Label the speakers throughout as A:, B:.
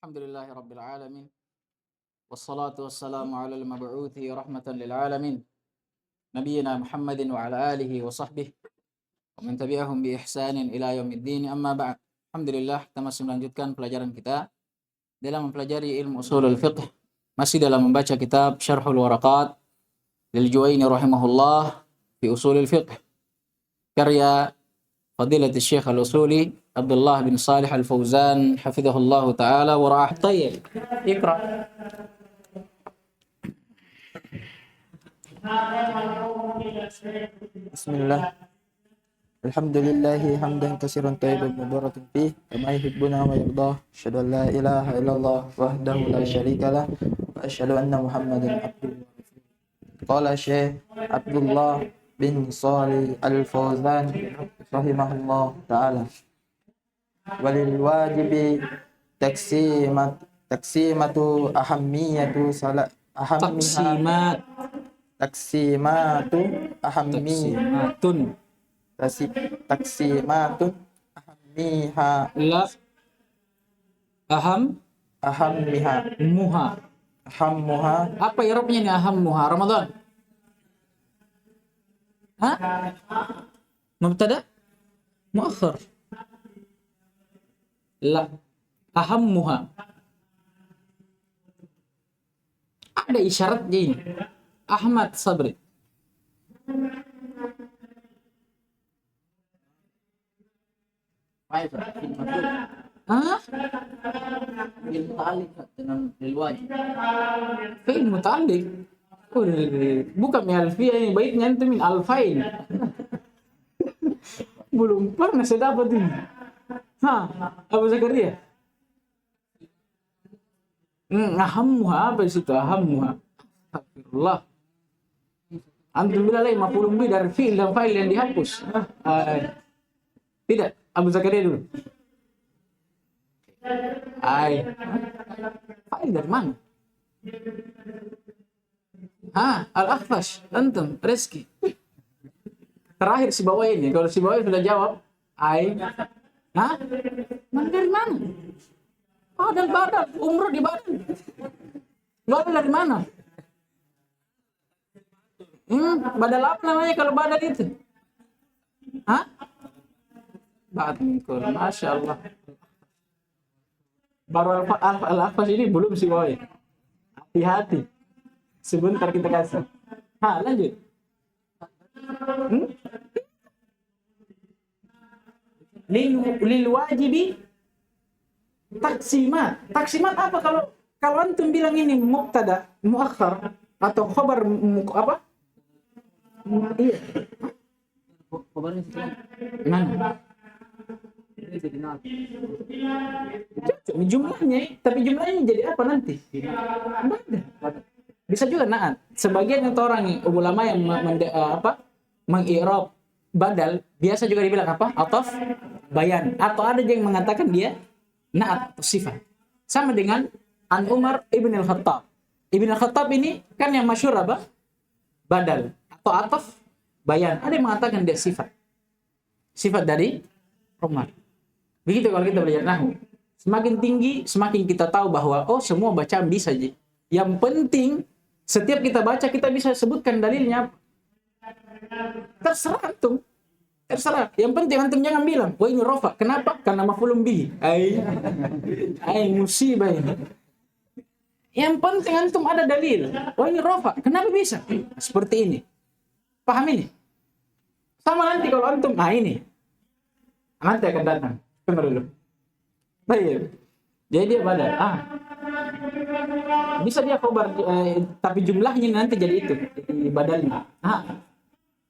A: Alhamdulillahi Rabbil Alamin. Wassalatu wassalamu ala al-mab'uthi rahmatan lil alamin. Nabiyyina Muhammadin wa ala alihi wa sahbihi wa man tabi'ahum bi ihsanin ila yaumiddin. Amma ba'd. Alhamdulillah, kita masih melanjutkan pelajaran kita dalam mempelajari ilmu ushulul fiqh. Masih dalam membaca kitab Syarhul Waraqat lil Juwaini rahimahullah fi usulul fiqh. Karya Fadilat Syekh Al-Usuli Abdullah bin Salih Al-Fauzan hafizahullah taala wa ra'ah. Tayyib. Iqra.
B: Bismillah. Alhamdulillahi hamdan katsiran thayyiban mubarakan fih kama yuhibbuna wa yardah. Asyhadu an la ilaha illallah wahdahu la syarika lah wa asyhadu anna Muhammadan abduhu wa rasuluh. Qala Syekh Abdullah bin Shalih Al-Fauzan rahimahullah taala. Walil wajibi taksimatu ahammiyatu salat taksimatu ahammiha taksimatun ahammiha
A: La
B: ahammiha
A: muha.
B: ahammuha
A: Apa i'rabnya nih ahammuha? Ramadan. Hah? Mubtada? Muakhir. La ahammuha. Ada isyaratnya ini. Ahmad Sabri. Hah? Fi'il muta'alliq. Bukan min alfiyah ini, baiknya itu min alfain. Belum pernah saya dapat ini. Hah? Abu Zakaria? Ahammuha apa di situ? Ahammuha. Astagfirullah. Antum bilang lagi maf'ulun bih dari fi'il dan fa'il yang dihapus. Tidak, Abu Zakaria dulu. Fa'il dari mana? Al-Akhfash, antum, Reski. Terakhir si bawah ini, kalau si bawah sudah jawab, mana dari mana? Badal, umroh di Badal. Badal dari mana? Badal apa namanya kalau badal itu? Badal, Masya Allah. Baru Al-Akhfash ini belum si bawah. Hati-hati. Sebentar kita kasih. Lanjut. Lil wajibi taksimat. Taksimat apa kalau antum bilang ini mubtada muakhar atau khabar apa? Iya. Khabarnya mana? Jumlahnya, tapi jumlahnya jadi apa nanti? Bisa juga naat. Sebagian orang ulama yang mengi'rab badal biasa juga dibilang apa? Ataf bayan. Atau ada yang mengatakan dia naat atau sifat. Sama dengan An Umar Ibn Al-Khattab. Ibn Al-Khattab ini kan yang masyhur apa? Badal atau ataf bayan. Ada yang mengatakan dia sifat. Sifat dari Umar. Begitu kalau kita belajar nahwu. Semakin tinggi, semakin kita tahu bahwa semua bacaan bisa aja. Yang penting setiap kita baca kita bisa sebutkan dalilnya. Terserah antum. Terserah. Yang penting antum jangan bilang, ini rafa. Kenapa? Karena maf'ulun bihi. Musibah ini. Yang penting antum ada dalil. Ini rafa. Kenapa bisa? Seperti ini. Paham ini? Sama nanti kalau antum, ini. Nanti akan datang. Dengar dulu. Baik. Jadi dia badal. Bisa dia khabar, tapi jumlahnya nanti jadi itu. Jadi badalnya.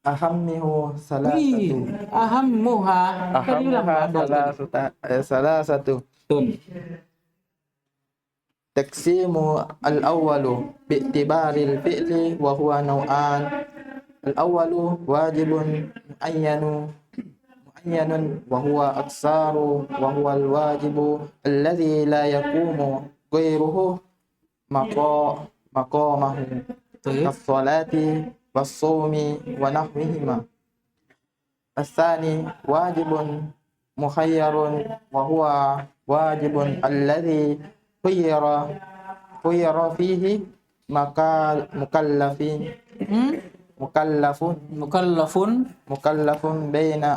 B: ahammihu salasatu
A: Ahammuha.
B: salasatu taksimu al-awwalu bi'tibaril fi'li wa huwa naw'an. Al-awwalu wajibun mu'ayyanun wa huwa aksaru wa huwa al-wajibu alladhi la yaqumu ghayruhu maqamahu as-salati was-sawmi wa nahwihima. As-sani wajibun mukhayyarun wa huwa wajibun alladhi khuyira khuyira fihi maka mukallafun
A: Mukallafun
B: baina
A: baina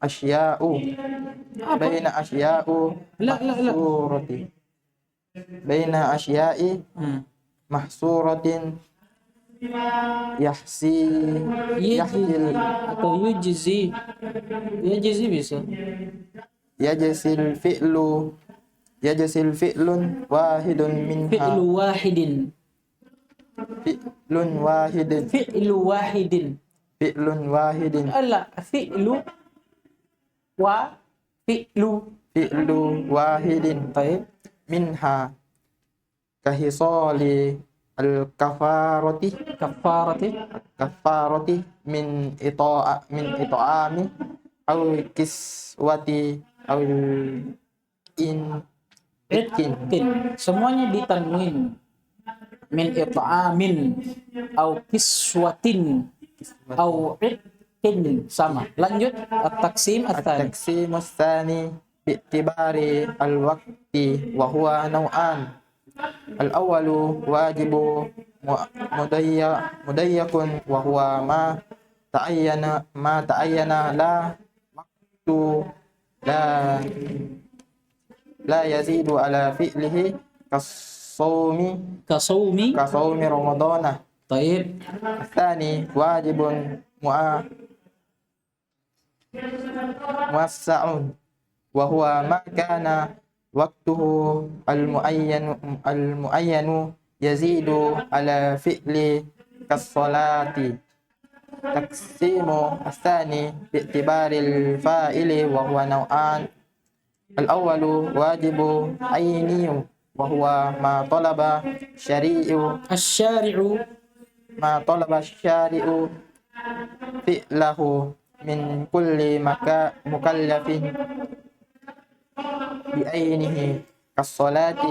B: asya'u
A: apa?
B: baina asya'u
A: La.
B: mahsurati baina asya'i mahsuratin yahsi yahsil
A: Atau yujzi. Yujzi bisa.
B: yajsil fi'lun wahidun minha
A: Fi'lu wahidin.
B: fi'lun wahidin
A: Fi'lu wahidin.
B: fi'lun wahidin
A: Ala fi'lu
B: fi'lu wahidin
A: Baik.
B: minha kahisali al-kafarati
A: Kafarati
B: min ita'ami aw kiswati aw itkin
A: semuanya ditanwin. Min it'amin au kiswatin au itkin sama. Lanjut at-taqsim at-tsani.
B: at-taqsim ats-tsani bi'tibari al-waqti wa huwa naw'an al-awwalu wajibu mudayyakun wa huwa ma ta'ayyana la waqtu la yazidu ala fi'lihi
A: Kasawmi.
B: kasawmi ramadana
A: Taib.
B: الثاني واجب موسع وهو ما كان وقته المعين يزيد على فعل كالصلاة تقسيم الثاني باعتبار الفاعل وهو نوعان الأول واجب عيني وهو ما طلب
A: الشارع
B: الشارع فعله من كل مكلف بعينه كالصلاة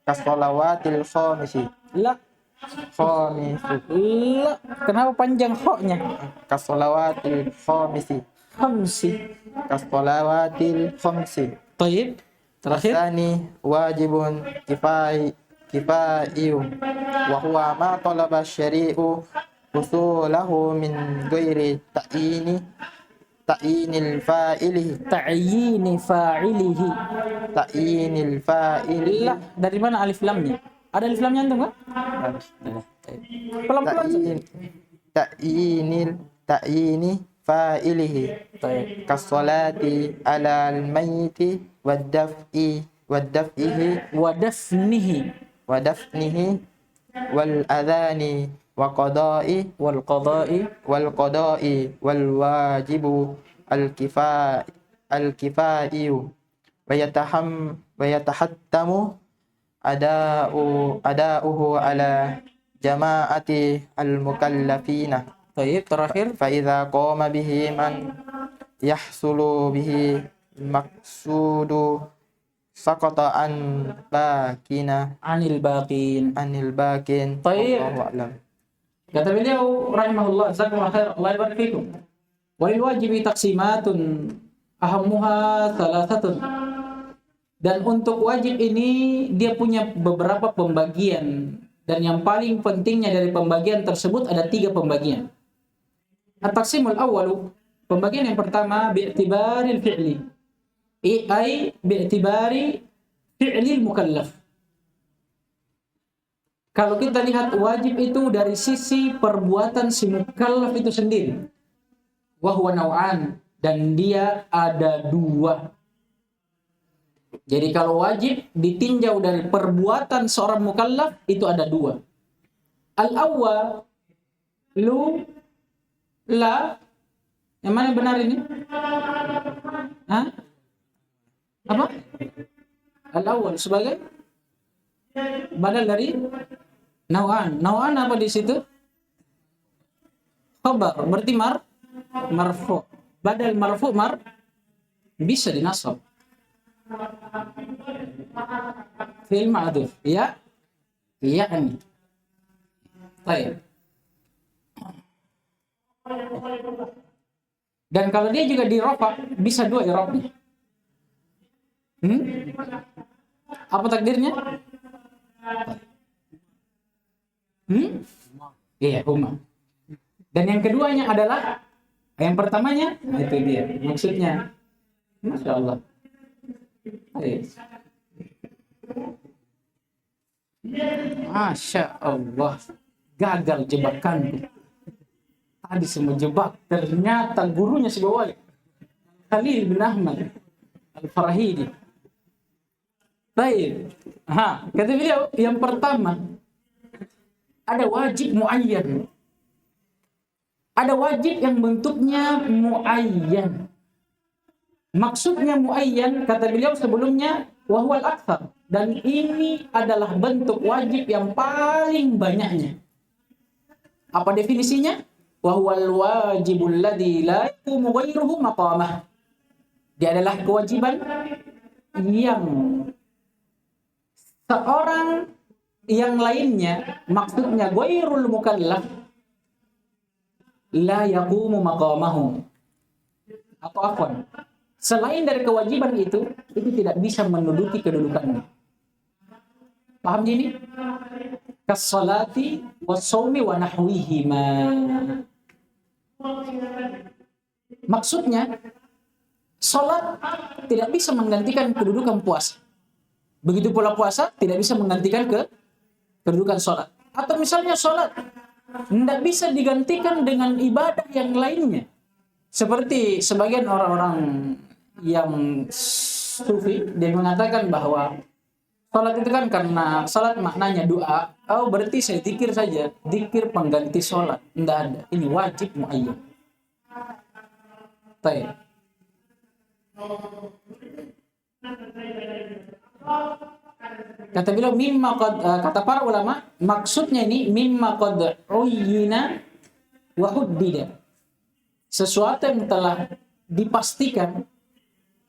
B: كالصلوات الخامس
A: La. Kenapa panjang ho-nya?
B: كالصلوات الخامس
A: Khamsi.
B: كالصلوات الخمس
A: Taib. Terakhir.
B: الثاني واجب كفائي وهو ما طلب الشريع حصوله من غير تعيين الفاعل
A: La. Dari mana alif lamnya? Ada alif lamnya antum kan? Pelan-pelan.
B: تعيين فاعله
A: Taib.
B: كالصلاة على الميت ودفئه
A: Wadafnihi
B: والأذان وقضاء
A: wal qada'i
B: والواجب الكفائي ويتحتم أداؤه على جماعة المكلفين
A: Taib. Terakhir.
B: فإذا قام به من يحصل به المقصود سقط عن
A: Anil baqin.
B: باكين
A: طيب.
B: والله أعلم.
A: Kata beliau rahimahullah, jazakumullah khair, Allah yabarik fikum. Walil wajibi taqsimatun ahammuha thalathatun. Dan untuk wajib ini dia punya beberapa pembagian, dan yang paling pentingnya dari pembagian tersebut ada 3 pembagian. At-taqsimul awwalu, pembagian yang pertama bi'tibaril fi'li. Ai bi'tibari fi'lil mukallaf. Kalau kita lihat wajib itu dari sisi perbuatan si mukallaf itu sendiri. Wa huwa naw'an, dan dia ada 2. Jadi kalau wajib ditinjau dari perbuatan seorang mukallaf itu ada 2. Al-awwalu la, yang mana benar ini? Hah? Apa? Al-awwal sebagai badal dari naw'an. Naw'an apa di situ? Khabar, berarti marfu. Badal marfu bisa dinasab. Fi'il ma'dhuf. Ya. Yani. Baik. Dan kalau dia juga di rafa, bisa 2 i'rabnya. Apa takdirnya? Iya, huma. Dan yang keduanya adalah, yang pertamanya itu dia maksudnya. Masya Allah. Masya Allah. Gagal jebakanku. Tadi semua jebak, ternyata gurunya si Bawali, Khalil bin Ahmad Al-Farahidi. Baik. Kata beliau, yang pertama ada wajib muayyan. Ada wajib yang bentuknya muayyan. Maksudnya muayyan, kata beliau sebelumnya, wahwal aktsar, dan ini adalah bentuk wajib yang paling banyaknya. Apa definisinya? Wahwal wajibul ladzi la yaqumu ghairuhu maqamah. Dia adalah kewajiban yang seorang yang lainnya, maksudnya ghairul mukallaf, la yaqumu maqamahu. Atau afwan, selain dari kewajiban itu tidak bisa menduduki kedudukannya. Paham ini? Kas-salati was-shaumi wa nahwihima. Maksudnya, salat tidak bisa menggantikan kedudukan puasa. Begitu pula puasa tidak bisa menggantikan kedudukan salat. Atau misalnya salat tidak bisa digantikan dengan ibadah yang lainnya. Seperti sebagian orang-orang yang sufi, dia mengatakan bahwa salat itu kan karena salat maknanya doa. Oh, berarti saya zikir saja, zikir pengganti salat. Tidak ada. Ini wajib muayyan. Baik. Kata beliau kata para ulama, maksudnya ini mimma qad uyyina wa huddida. Sesuatu yang telah dipastikan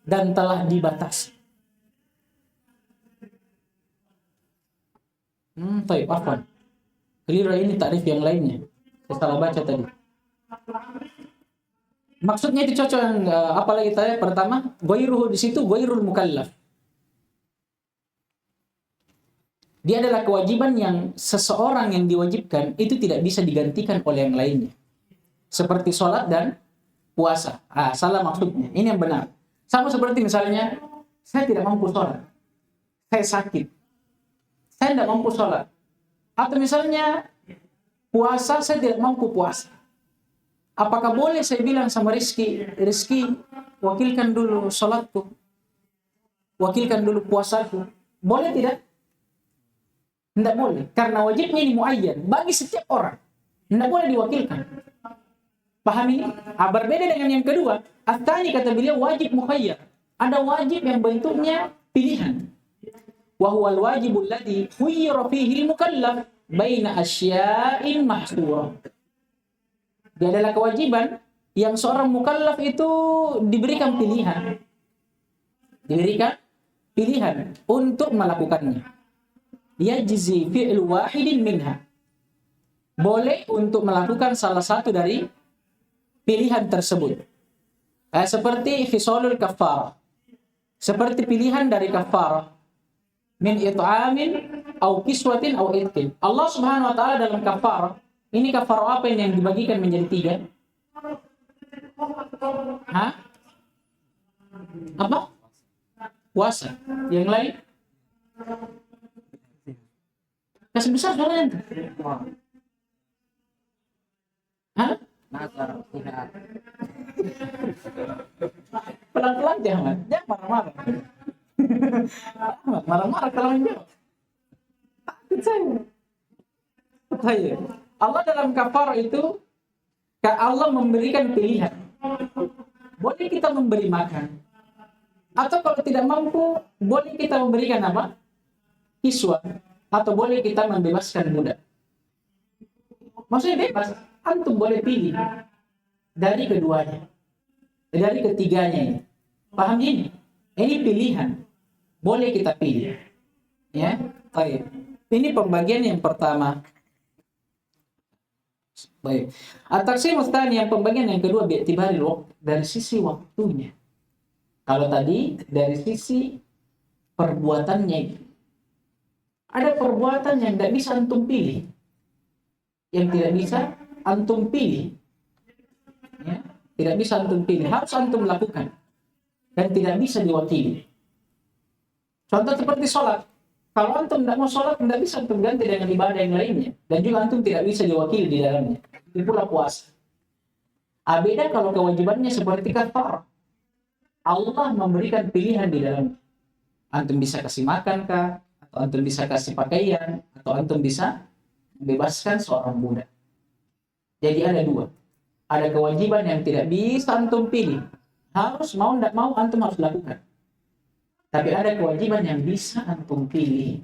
A: dan telah dibatasi. Baik, afwan. Keliru ini takrif yang lainnya. Saya salah baca tadi. Maksudnya itu cocok yang apalagi tadi pertama, ghairuhu di situ ghairul mukallaf. Dia adalah kewajiban yang seseorang yang diwajibkan itu tidak bisa digantikan oleh yang lainnya. Seperti sholat dan puasa. Salah maksudnya. Ini yang benar. Sama seperti misalnya, saya tidak mampu sholat. Saya sakit. Saya tidak mampu sholat. Atau misalnya, puasa, saya tidak mampu puasa. Apakah boleh saya bilang sama Rizky, wakilkan dulu sholatku. Wakilkan dulu puasaku. Boleh tidak? Tidak boleh. Karena wajibnya ini muayyan. Bagi setiap orang. Tidak boleh diwakilkan. Paham ini? Berbeda dengan yang kedua. At-tani kata beliau wajib mukhayyar. Ada wajib yang bentuknya pilihan. Wahuwal wajibul ladzi khuyyira fihi al-mukallaf baina asya'in mahsura. Dia adalah kewajiban yang seorang mukallaf itu diberikan pilihan. Diberikan pilihan untuk melakukannya. Yajzi fi'l wahidin minha. Boleh untuk melakukan salah satu dari pilihan tersebut. Seperti fisolul kafarah. Seperti pilihan dari kafarah. Min it'amin au kiswatin au itqin. Allah Subhanahu wa taala dalam kafarah, ini kafarah apa ini yang dibagikan menjadi 3? Apa? Puasa. Yang lain? Kasih besar kalian. Pelan-pelan jangan marah-marah. Marah-marah kalau menjawab. Takut saya. Allah dalam kafarah itu, Allah memberikan pilihan. Boleh kita memberi makan. Atau kalau tidak mampu, boleh kita memberikan apa? Kiswah. Atau boleh kita membebaskan budak. Maksudnya bebas. Antum boleh pilih dari keduanya. Dari ketiganya ini. Paham ini? Ini pilihan. Boleh kita pilih. Ya, baik. Ini pembagian yang pertama. Baik. At-taqsim tsani, yang pembagian yang kedua bi'tibari waktu, dari sisi waktunya. Kalau tadi dari sisi perbuatannya, ada perbuatan yang tidak bisa antum pilih, yang tidak bisa antum pilih, ya, tidak bisa antum pilih, harus antum lakukan dan tidak bisa diwakili. Contoh seperti sholat. Kalau antum tidak mau sholat, tidak bisa antum ganti dengan ibadah yang lainnya, dan juga antum tidak bisa diwakili di dalamnya. Itu pula puasa. Beda kalau kewajibannya seperti kafarah. Allah memberikan pilihan di dalamnya. Antum bisa kasih makan kah? Atau antum bisa kasih pakaian? Atau antum bisa membebaskan seorang budak. Jadi ada dua. Ada kewajiban yang tidak bisa antum pilih. Harus mau tidak mau antum harus lakukan. Tapi ada kewajiban yang bisa antum pilih.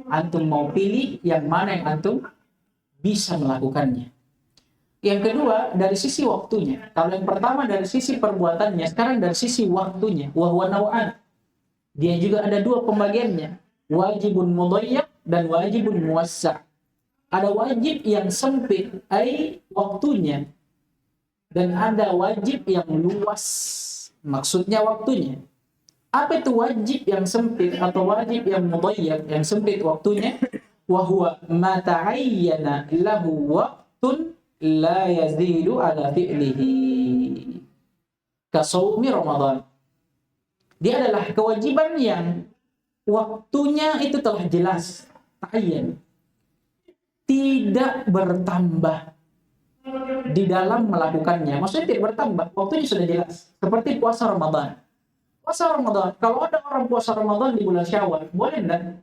A: Antum mau pilih yang mana yang antum bisa melakukannya. Yang kedua, dari sisi waktunya. Kalau yang pertama dari sisi perbuatannya, sekarang dari sisi waktunya. Wa huwa naw'an. Dia juga ada dua pembagiannya. Wajibun mudayyak dan wajibun muwassa'. Ada wajib yang sempit, waktunya. Dan ada wajib yang luas. Maksudnya waktunya. Apa itu wajib yang sempit atau wajib yang mudayyak, yang sempit waktunya? Wa huwa ma ta'ayyana lahu waqtun la yazidu ala fi'lihi kasawmi Ramadan. Dia adalah kewajiban yang waktunya itu telah jelas, ta'ayyan, tidak bertambah di dalam melakukannya. Maksudnya tidak bertambah, waktunya sudah jelas. Seperti puasa Ramadan. Puasa Ramadan, kalau ada orang puasa Ramadan di bulan Syawal, boleh enggak?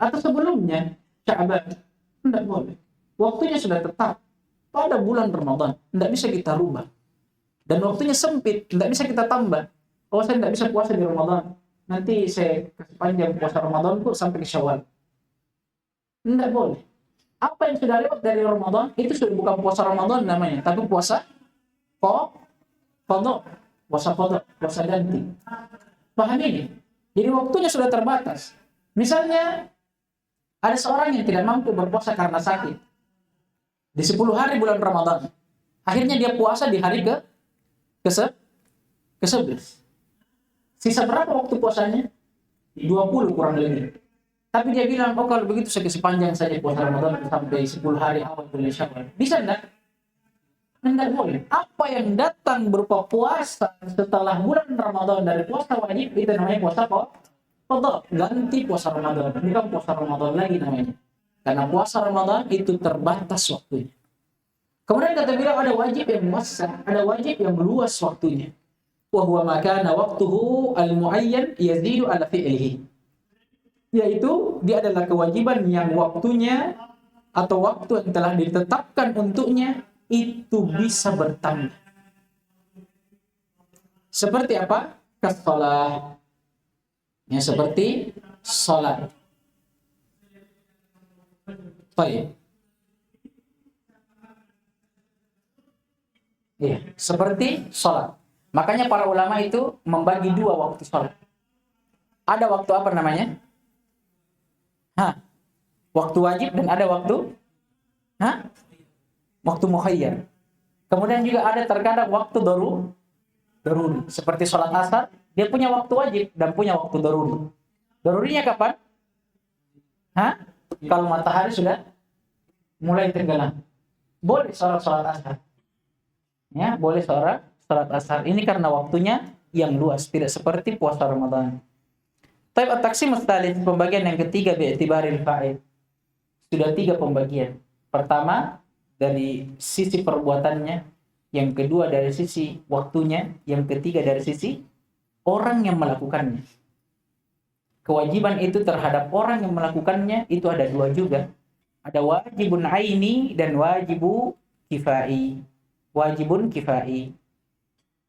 A: Atau sebelumnya, Sya'ban, enggak boleh. Waktunya sudah tetap pada bulan Ramadan, tidak bisa kita rubah. Dan waktunya sempit, tidak bisa kita tambah. Oh, saya tidak bisa puasa di Ramadan, nanti saya kasih panjang puasa Ramadanku sampai ke Syawal. Tidak boleh. Apa yang sudah lewat dari Ramadan itu sudah bukan puasa Ramadan namanya, tapi puasa qadha, puasa ganti. Paham ini? Jadi waktunya sudah terbatas. Misalnya ada seorang yang tidak mampu berpuasa karena sakit di 10 hari bulan Ramadan. Akhirnya dia puasa di hari ke-11. Sisa berapa waktu puasanya? 20 kurang lebih. Tapi dia bilang, oh kalau begitu saya kasih panjang saja puasa Ramadan sampai 10 hari awal bulan Syawal. Bisa enggak? Enggak boleh. Apa yang datang berupa puasa setelah bulan Ramadan dari puasa wajib, itu namanya puasa qadha, ganti puasa Ramadan. Bukan puasa Ramadan lagi namanya. Karena puasa Ramadan itu terbatas waktunya. Kemudian kata beliau ada wajib yang muwassa', ada wajib yang luas waktunya. Wa huwa ma kana waqtuhu al-mu'ayyan yazidu ala fi'lihi. Yaitu dia adalah kewajiban yang waktunya atau waktu yang telah ditetapkan untuknya itu bisa bertambah. Seperti apa? Kas-shalah. Ya, seperti salat. Baik. Ya, seperti sholat. Makanya para ulama itu membagi dua waktu sholat. Ada waktu apa namanya? Waktu wajib dan ada waktu waktu mukhayyar. Kemudian juga ada terkadang waktu daruri. Seperti sholat asar, dia punya waktu wajib dan punya waktu daruri. Darurinya kapan? Kalau matahari sudah mulai tenggelam, boleh sholat asar. Ya, boleh sholat asar. Ini karena waktunya yang luas, tidak seperti puasa Ramadan. Tapi at-taqsim ats-tsalits, pembagian yang ketiga bi'tibaril fa'il. Sudah 3 pembagian. Pertama dari sisi perbuatannya, yang kedua dari sisi waktunya, yang ketiga dari sisi orang yang melakukannya. Kewajiban itu terhadap orang yang melakukannya itu ada 2 juga. Ada wajibun aini dan wajibun kifai. Wajibun kifai.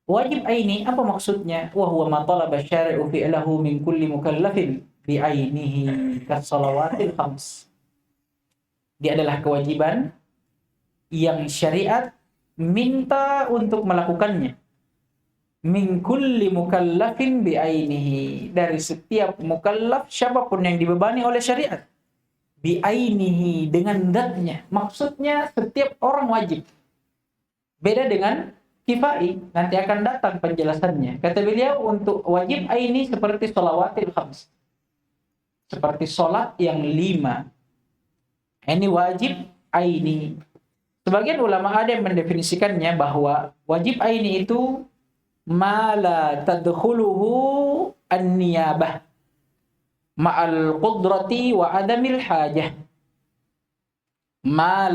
A: Wajib aini apa maksudnya? Wa huwa ma talaba syari'u fi'lahu min kulli mukallafin bi ainihi kas-shalawatil khams. Dia adalah kewajiban yang syariat minta untuk melakukannya. Min kulli mukallafin bi ainihi, dari setiap mukallaf siapapun yang dibebani oleh syariat. bi'ainihi, dengan zatnya. Maksudnya setiap orang wajib. Beda dengan kifai, nanti akan datang penjelasannya. Kata beliau, untuk wajib aini seperti sholawatil khams, seperti sholat yang 5. Ini wajib aini. Sebagian ulama ada yang mendefinisikannya bahwa wajib aini itu ma la tadkhuluhu an-niyabah ma'al qudrati wa adamil hajah. Ma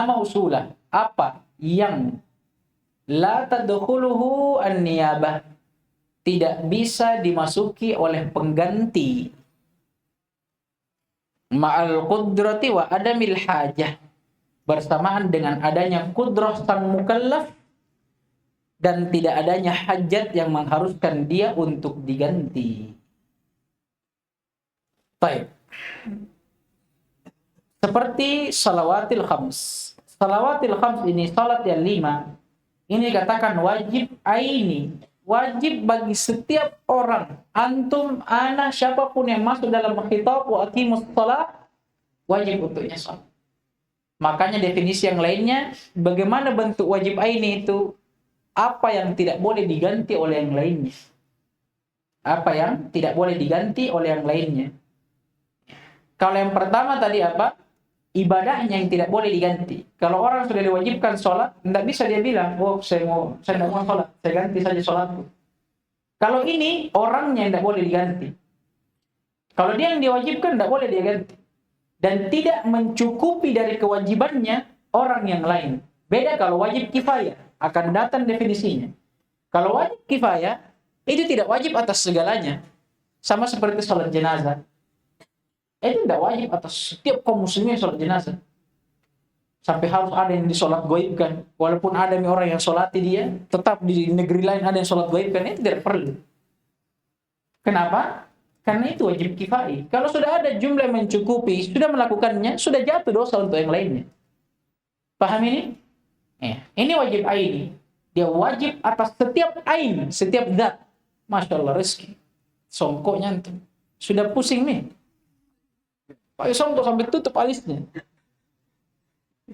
A: mausulah, apa yang la tadkhuluhu an-niyabah, tidak bisa dimasuki oleh pengganti, ma'al qudrati wa adamil hajah, bersamaan dengan adanya kudrah sang mukallaf dan tidak adanya hajat yang mengharuskan dia untuk diganti. Baik. Seperti salawatil khams. Salawatil khams ini, salat yang 5, ini dikatakan wajib aini. Wajib bagi setiap orang, antum, ana, siapapun yang masuk dalam khitab wa aqimus shalah, wajib untuknya salat. Makanya definisi yang lainnya, bagaimana bentuk wajib aini itu? Apa yang tidak boleh diganti oleh yang lainnya? Apa yang tidak boleh diganti oleh yang lainnya? Kalau yang pertama tadi apa? Ibadahnya yang tidak boleh diganti. Kalau orang sudah diwajibkan sholat, tidak bisa dia bilang, oh saya tidak mau sholat, saya ganti saja sholatku. Kalau ini orangnya yang tidak boleh diganti. Kalau dia yang diwajibkan, tidak boleh dia ganti. Dan tidak mencukupi dari kewajibannya orang yang lain. Beda kalau wajib kifayah, akan datang definisinya. Kalau wajib kifayah, itu tidak wajib atas segalanya. Sama seperti sholat jenazah. Itu tidak wajib atas setiap kaum muslimin sholat jenazah. Sampai harus ada yang disolat goibkan. Walaupun ada orang yang sholati dia, tetap di negeri lain ada yang sholat goibkan. Itu tidak perlu. Kenapa? Karena itu wajib kifai. Kalau sudah ada jumlah yang mencukupi, sudah melakukannya, sudah jatuh dosa untuk yang lainnya. Paham ini? Ini wajib aini. Dia wajib atas setiap ain, setiap zat. Masya Allah, rezeki. Songkoknya itu. Sudah pusing nih. Pakai songkok sampai tutup alisnya.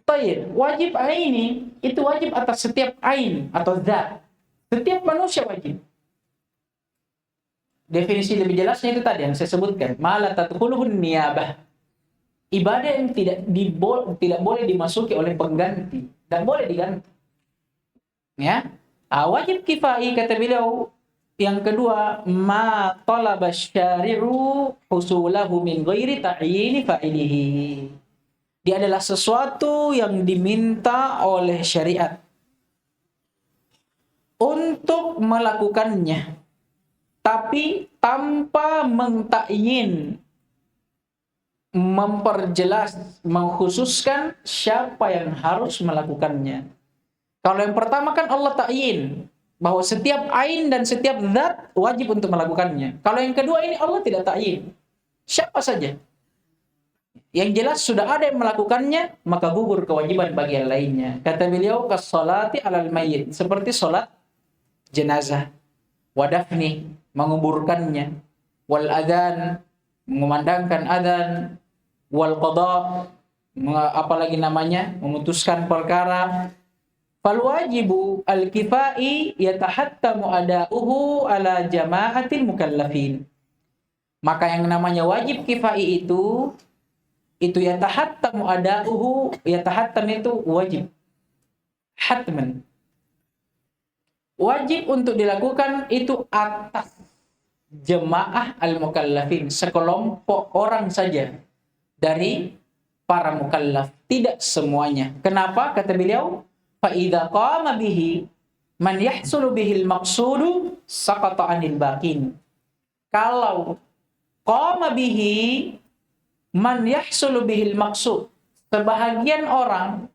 A: Tayyib, wajib aini itu wajib atas setiap ain atau zat. Setiap manusia wajib. Definisi lebih jelasnya itu tadi yang saya sebutkan. Mala tadkhuluhun niyabah. Ibadah yang tidak boleh dimasuki oleh pengganti. Dan boleh diganti. Ya. Wajib kifai kata beliau. Yang kedua, ma talaba syari'u husulahu min ghairi ta'yini fa'ilihi. Dia adalah sesuatu yang diminta oleh syariat untuk melakukannya, tapi tanpa mentakyin, memperjelas, mengkhususkan siapa yang harus melakukannya. Kalau yang pertama kan Allah ta'yin, bahwa setiap ain dan setiap zat wajib untuk melakukannya. Kalau yang kedua ini Allah tidak ta'yin, siapa saja. Yang jelas sudah ada yang melakukannya, maka gugur kewajiban bagi yang lainnya. Kata beliau, kas-salati alal mayyit, seperti salat jenazah, wadafni, menguburkannya, wal adzan, mengumandangkan adzan, wal qada, apalagi namanya, memutuskan perkara. Fal wajibu al-kifai yatahattamu ada'uhu ala jama'atil mukallafin. Maka yang namanya wajib kifai itu yatahattamu ada'uhu, yatahattam itu wajib. Hatman. Wajib untuk dilakukan itu atas jemaah al-mukallafin, sekelompok orang saja dari para mukallaf, tidak semuanya. Kenapa? Kata beliau, fa idza qama bihi man yahsulu bihil maqsudu saqata 'anil baqin. Kalau qama bihi man yahsulu bihil maqsud, sebahagian orang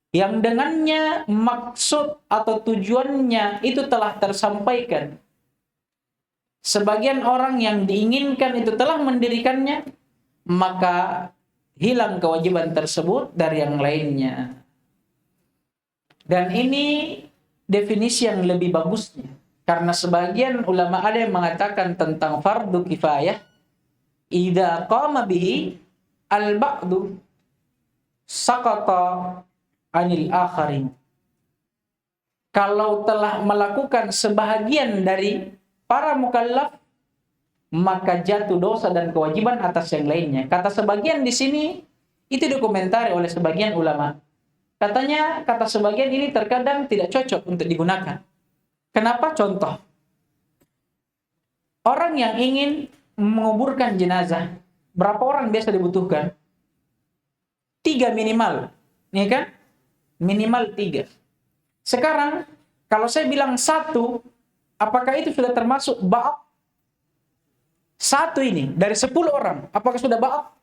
A: yang dengannya maksud atau tujuannya itu telah tersampaikan, sebagian orang yang diinginkan itu telah mendirikannya, maka hilang kewajiban tersebut dari yang lainnya. Dan ini definisi yang lebih bagusnya, karena sebagian ulama ada yang mengatakan tentang fardu kifayah, idza qama bihi al-ba'du saqata anil akharin. Kalau telah melakukan sebahagian dari para mukallaf, maka jatuh dosa dan kewajiban atas yang lainnya. Kata sebagian di sini itu dikomentari oleh sebagian ulama. Katanya kata sebagian ini terkadang tidak cocok untuk digunakan. Kenapa? Contoh. Orang yang ingin menguburkan jenazah, berapa orang biasa dibutuhkan? 3 minimal. Ya kan? Minimal 3. Sekarang, kalau saya bilang 1, apakah itu sudah termasuk ba'ab? 1 ini, dari 10 orang, apakah sudah ba'ab?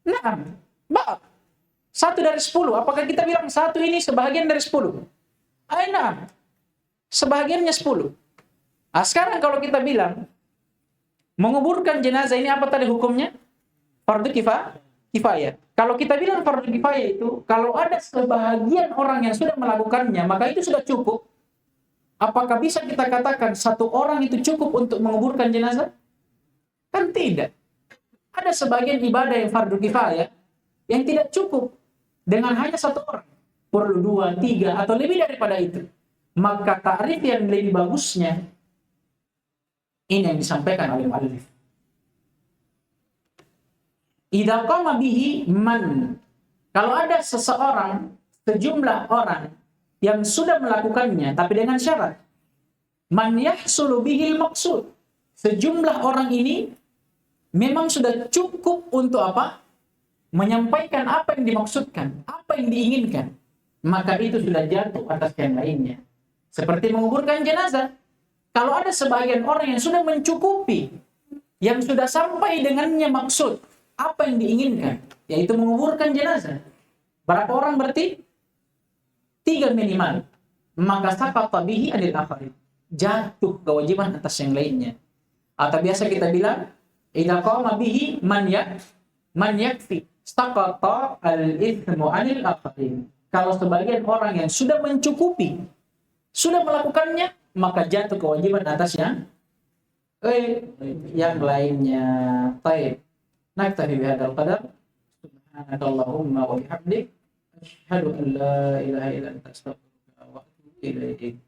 A: Nah, ba'ab. 1 dari 10, apakah kita bilang 1 ini sebahagian dari 10? Nah, sebahagiannya 10. Nah, sekarang kalau kita bilang, menguburkan jenazah ini apa tadi hukumnya? Fardu kifayah. Kalau kita bilang fardu kifayah itu, kalau ada sebahagian orang yang sudah melakukannya, maka itu sudah cukup. Apakah bisa kita katakan 1 orang itu cukup untuk menguburkan jenazah? Kan tidak. Ada sebagian ibadah yang fardu kifayah yang tidak cukup dengan hanya 1 orang. Perlu 2, 3, atau lebih daripada itu. Maka takrif yang lebih bagusnya, ini yang disampaikan oleh muallif. Idza qama bihi man. Kalau ada seseorang, sejumlah orang yang sudah melakukannya, tapi dengan syarat. Man yahsulu bihil maqsud. Sejumlah orang ini memang sudah cukup untuk apa? Menyampaikan apa yang dimaksudkan, apa yang diinginkan. Maka itu sudah jatuh atas yang lainnya. Seperti menguburkan jenazah. Kalau ada sebagian orang yang sudah mencukupi, yang sudah sampai dengannya maksud, apa yang diinginkan, yaitu menguburkan jenazah. Berapa orang berarti? 3 minimal. Maka saqata bihi anil akharin. Jatuh kewajiban atas yang lainnya. Atau biasa kita bilang, idza qama bihi man yakfi. Saqata al-ithmu anil akharin. Kalau sebagian orang yang sudah mencukupi, sudah melakukannya, maka jatuh kewajiban atas yang lainnya. Baik. Naktafi bihadzal qadar. Subhanakallahumma wa bihamdik asyhadu an la ilaha illa anta astaghfiruka wa atubu ilaik.